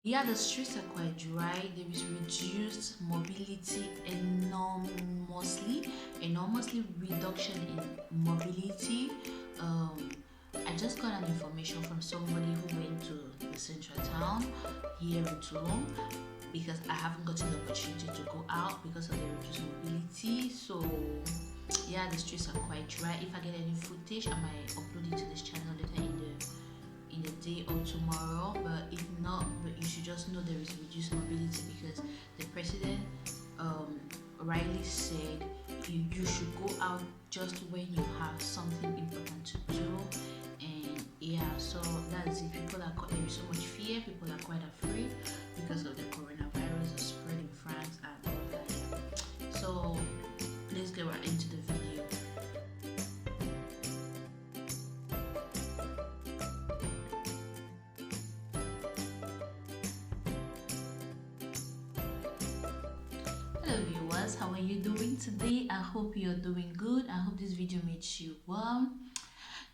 Yeah, the streets are quite dry. There is reduced mobility enormously reduction in mobility. Um, I just got an information from somebody who went to the central town here in Toulon because I haven't gotten the opportunity to go out because of the reduced mobility. So yeah, the streets are quite dry. If I get any footage, I might upload it to this channel later in the day or tomorrow. But if not, but you should just know there is reduced mobility because the president um, rightly said you should go out just when you have something important to do. And yeah, so that's it. People are there is so much fear. People are quite afraid because of the coronavirus, the spread in France and all that. So let's get right into the video. Hello viewers, how are you doing today? I hope you're doing good. I hope this video makes you well.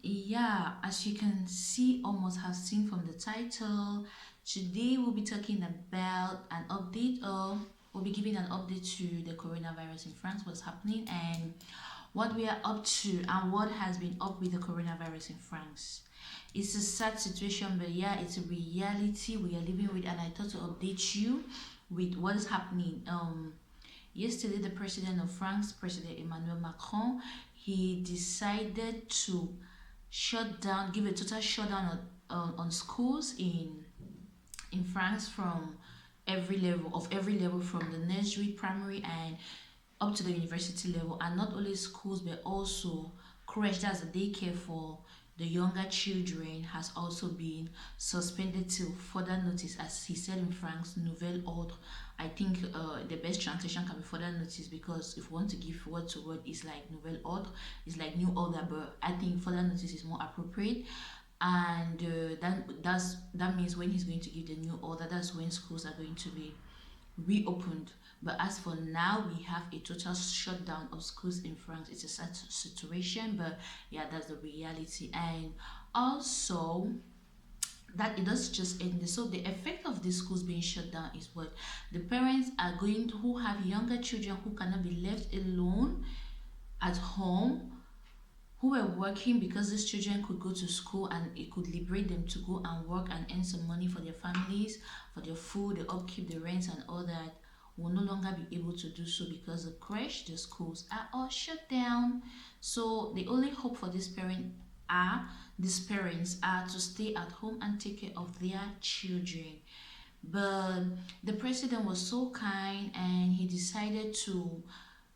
Yeah, as you can see, almost have seen from the title, today we'll be talking about an update or we'll be giving an update to the coronavirus in France, what's happening and what we are up to and what has been up with the coronavirus in France. It's a sad situation, but yeah, it's a reality we are living with, and I thought to update you with what is happening. Yesterday, the president of France, President Emmanuel Macron, he decided to give a total shutdown on schools in France from every level from the nursery, primary, and up to the university level, and not only schools but also creche, that's a daycare for the younger children, has also been suspended till further notice, as he said in France, nouvelle ordre. I think the best translation can be further notice, because if we want to give word to word, it's like nouvelle ordre, it's like new order, but I think further notice is more appropriate. And that means when he's going to give the new order, that's when schools are going to be reopened. But as for now, we have a total shutdown of schools in France. It's a sad situation, but yeah, that's the reality. And also, that it does just end. So the effect of the schools being shut down is what the parents are going to, who have younger children who cannot be left alone at home, who were working, because these children could go to school and it could liberate them to go and work and earn some money for their families, for their food, the upkeep, the rents, and all that, will no longer be able to do so because the creche, the schools are all shut down. So the only hope for these parents are to stay at home and take care of their children. But the president was so kind and he decided to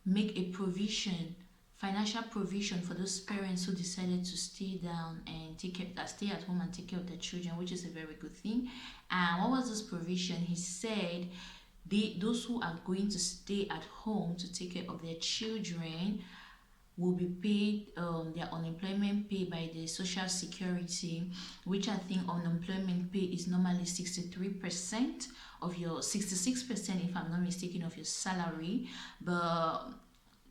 make a provision, financial provision, for those parents who decided to stay down and stay at home and take care of their children, which is a very good thing. And what was this provision? He said those who are going to stay at home to take care of their children will be paid their unemployment pay by the social security, which I think unemployment pay is normally 63% of your 66%, if I'm not mistaken, of your salary. But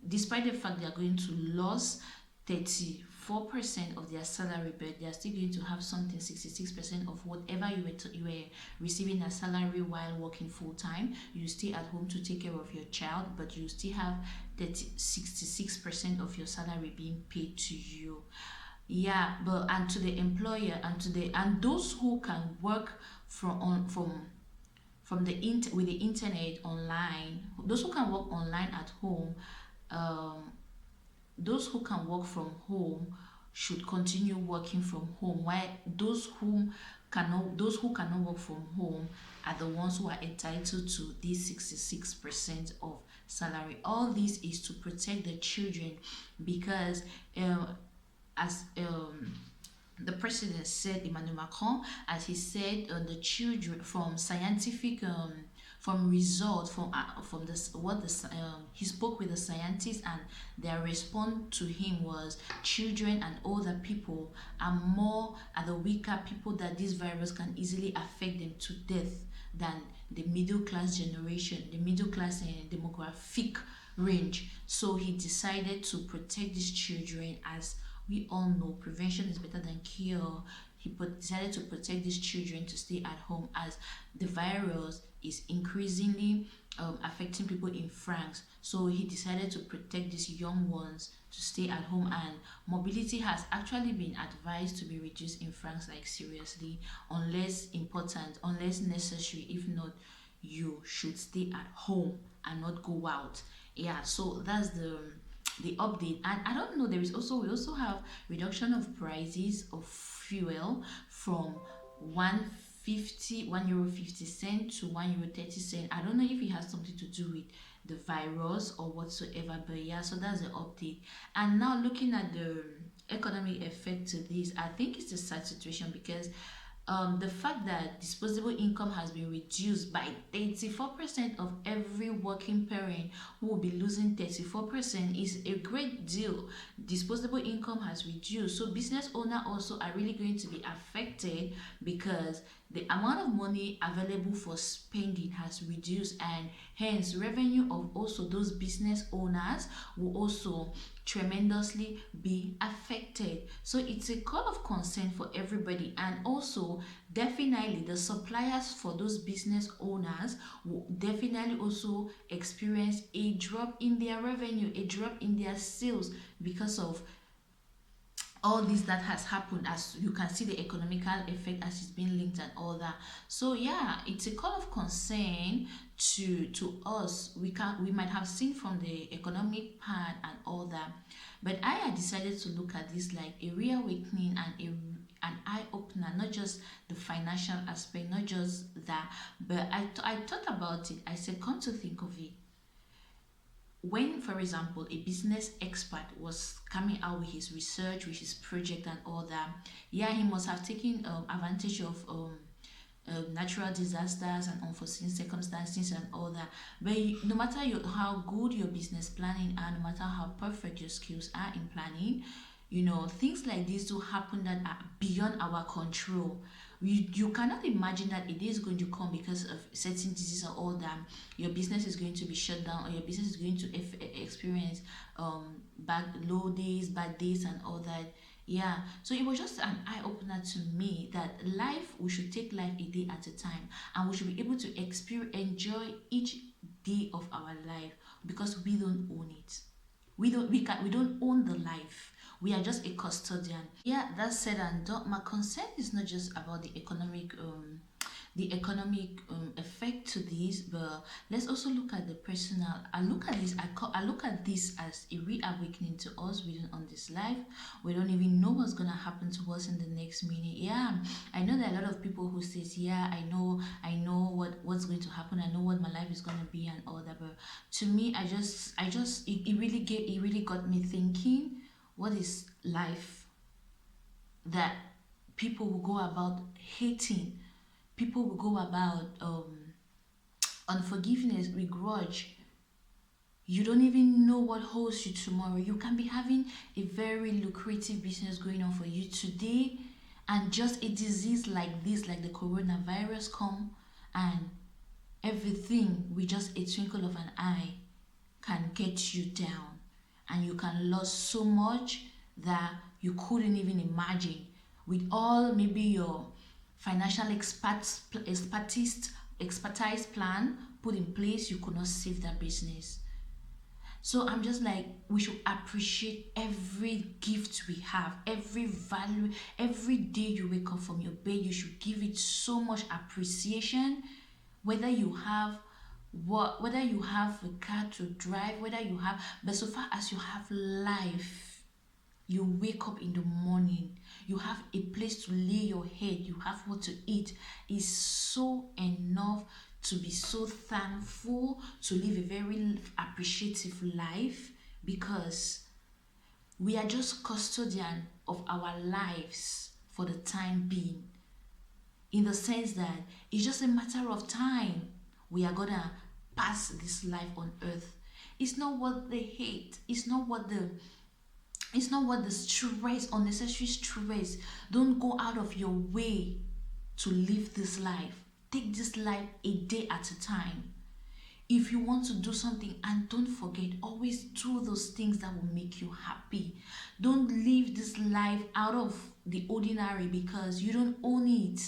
despite the fact they are going to lose 34% of their salary, but they are still going to have something 66% of whatever you were receiving as salary while working full time. You stay at home to take care of your child, but you still have 66% of your salary being paid to you. Yeah, but and to the employer and those who can work from with the internet online, those who can work online at home, um, those who can work from home should continue working from home, while those who cannot work from home are the ones who are entitled to this 66% of salary. All this is to protect the children, because as the president said, Emmanuel Macron, as he said, the children from scientific from results from this what the he spoke with the scientists, and their response to him was children and older people are the weaker people, that this virus can easily affect them to death than the middle class generation, the middle class demographic range. So he decided to protect these children. As we all know, prevention is better than cure. decided to protect these children to stay at home as the virus is increasingly affecting people in France. So he decided to protect these young ones to stay at home, and mobility has actually been advised to be reduced in France, like seriously, unless important, unless necessary. If not, you should stay at home and not go out. Yeah, so that's the update. And I don't know, there is also, we also have reduction of prices of fuel from 150 €1 50 to €1 30. I don't know if it has something to do with the virus or whatsoever, but yeah, so that's the update. And now looking at the economic effect to this, I think it's a sad situation because the fact that disposable income has been reduced by 34% of every working parent who will be losing 34% is a great deal. Disposable income has reduced, so business owners also are really going to be affected because the amount of money available for spending has reduced, and hence revenue of also those business owners will also tremendously be affected. So it's a call of concern for everybody, and also definitely the suppliers for those business owners will definitely also experience a drop in their revenue, a drop in their sales because of all this that has happened. As you can see, the economical effect as it's been linked and all that. So yeah, it's a call of concern to us. We might have seen from the economic part and all that, but I had decided to look at this like a reawakening and an eye opener, not just the financial aspect, not just that, but I thought about it. I said, come to think of it, when, for example, a business expert was coming out with his research, with his project and all that, yeah, he must have taken advantage of natural disasters and unforeseen circumstances and all that. But no matter how good your business planning are, no matter how perfect your skills are in planning, things like this do happen that are beyond our control. You cannot imagine that it is going to come because of certain disease or all that. Your business is going to be shut down, or your business is going to experience bad days and all that. Yeah, so it was just an eye opener to me that life, we should take life a day at a time, and we should be able to enjoy each day of our life, because we don't own it. We don't own the life. We are just a custodian. Yeah, that said and done, my concern is not just about the economic effect to this, but let's also look at the personal. I look at this as a reawakening to us. We don't own this life. We don't even know what's gonna happen to us in the next minute. Yeah, I know there are a lot of people who says, yeah, I know what's going to happen. I know what my life is gonna be and all that. But to me, it really got me thinking. What is life that people will go about hating? People will go about unforgiveness, begrudge. You don't even know what holds you tomorrow. You can be having a very lucrative business going on for you today, and just a disease like this, like the coronavirus, come, and everything with just a twinkle of an eye can get you down, and you can lose so much that you couldn't even imagine. With all maybe your financial expertise plan put in place, you could not save that business. So I'm just like, we should appreciate every gift we have, every value. Every day you wake up from your bed, you should give it so much appreciation. Whether you have a car to drive, but so far as you have life, you wake up in the morning, you have a place to lay your head, you have what to eat, is so enough to be so thankful, to live a very appreciative life, because we are just custodian of our lives for the time being, in the sense that it's just a matter of time we are gonna pass this life on earth. It's not what they hate, it's not what the stress, unnecessary stress. Don't go out of your way to live this life. Take this life a day at a time. If you want to do something, and don't forget, always do those things that will make you happy. Don't live this life out of the ordinary, because you don't own it.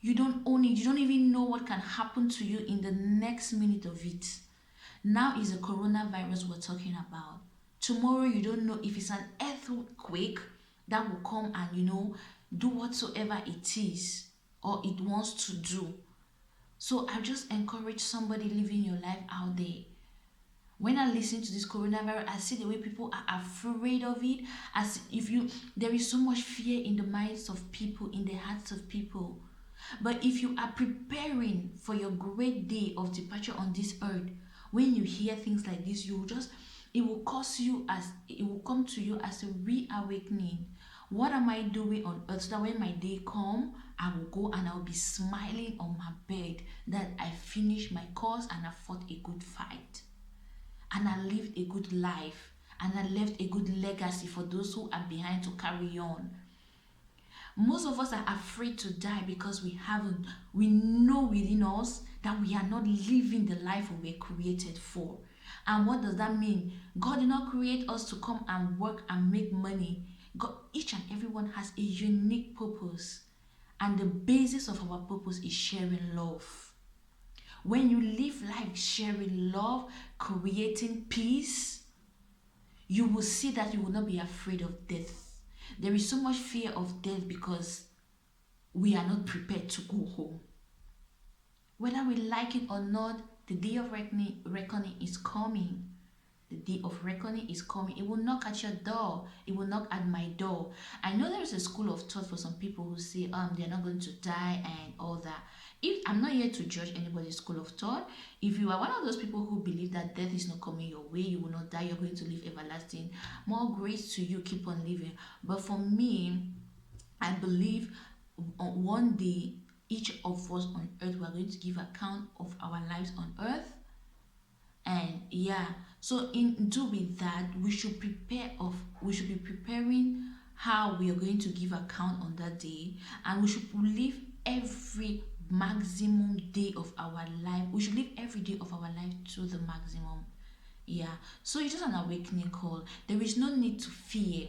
You don't own it. You don't even know what can happen to you in the next minute of it. Now is the coronavirus we're talking about. Tomorrow, you don't know if it's an earthquake that will come and, do whatsoever it is or it wants to do. So I just encourage somebody living your life out there. When I listen to this coronavirus, I see the way people are afraid of it. As if there is so much fear in the minds of people, in the hearts of people. But if you are preparing for your great day of departure on this earth, when you hear things like this, it will come to you as a reawakening. What am I doing on earth, so that when my day comes, I will go and I will be smiling on my bed that I finished my course and I fought a good fight. And I lived a good life. And I left a good legacy for those who are behind to carry on. Most of us are afraid to die because we know within us that we are not living the life we were created for. And what does that mean? God did not create us to come and work and make money. God, each and everyone has a unique purpose. And the basis of our purpose is sharing love. When you live life sharing love, creating peace, you will see that you will not be afraid of death. There is so much fear of death because we are not prepared to go home. Whether we like it or not, the day of reckoning is coming. The day of reckoning is coming. It will knock at your door. It will knock at my door. I know there is a school of thought for some people who say they're not going to die and all that. I'm not here to judge anybody's school of thought. If you are one of those people who believe that death is not coming your way, you will not die, you're going to live everlasting, more grace to you, keep on living. But for me, I believe one day each of us on earth, we are going to give account of our lives on earth. And so in doing that, we should be preparing how we are going to give account on that day, and we should live every maximum day of our life. We should live every day of our life to the maximum. So it's just an awakening call. There is no need to fear.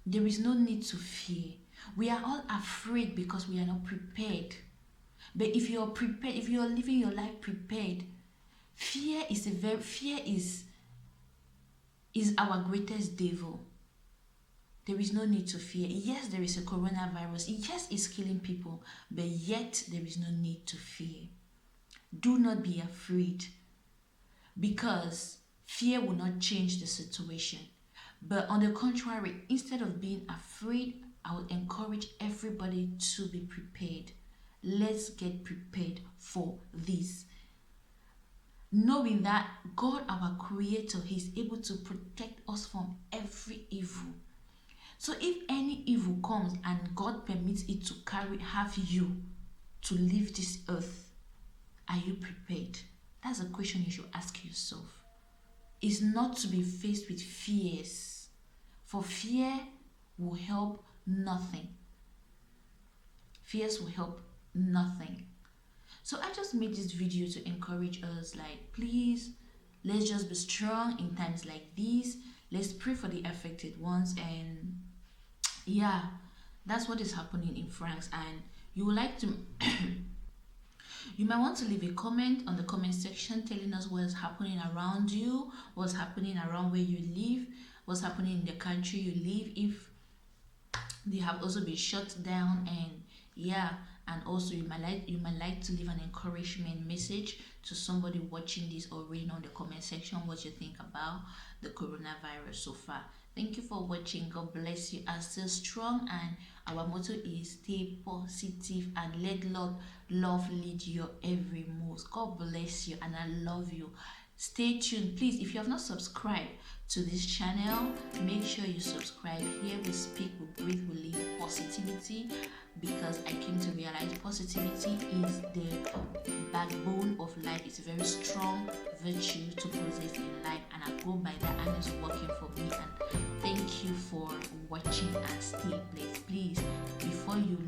There is no need to fear. We are all afraid because we are not prepared. But if you are prepared, if you are living your life prepared, fear is our greatest devil. There is no need to fear. Yes, there is a coronavirus. Yes, it's killing people, but yet there is no need to fear. Do not be afraid, because fear will not change the situation. But on the contrary, instead of being afraid, I would encourage everybody to be prepared. Let's get prepared for this. Knowing that God, our Creator, He's able to protect us from every evil. So if any evil comes and God permits it to have you to leave this earth, are you prepared? That's a question you should ask yourself. It's not to be faced with fears, for fear will help nothing. Fears will help nothing. So I just made this video to encourage us, please, let's just be strong in times like these. Let's pray for the affected ones. And that's what is happening in France. And you would like to you might want to leave a comment on the comment section telling us what's happening around you, what's happening around where you live, what's happening in the country you live, if they have also been shut down. And also you might like to leave an encouragement message to somebody watching this or reading on the comment section what you think about the coronavirus so far. Thank you for watching. God bless you. Are still strong, and our motto is stay positive and let love lead your every move. God bless you, and I love you. Stay tuned, please. If you have not subscribed to this channel, make sure you subscribe. Here we speak, we breathe, we live positivity, because I came to realize positivity is the backbone of life. It's a very strong virtue to possess in life, and I go by that, and it's working for me. And thank you for watching, and stay blessed. Please, before you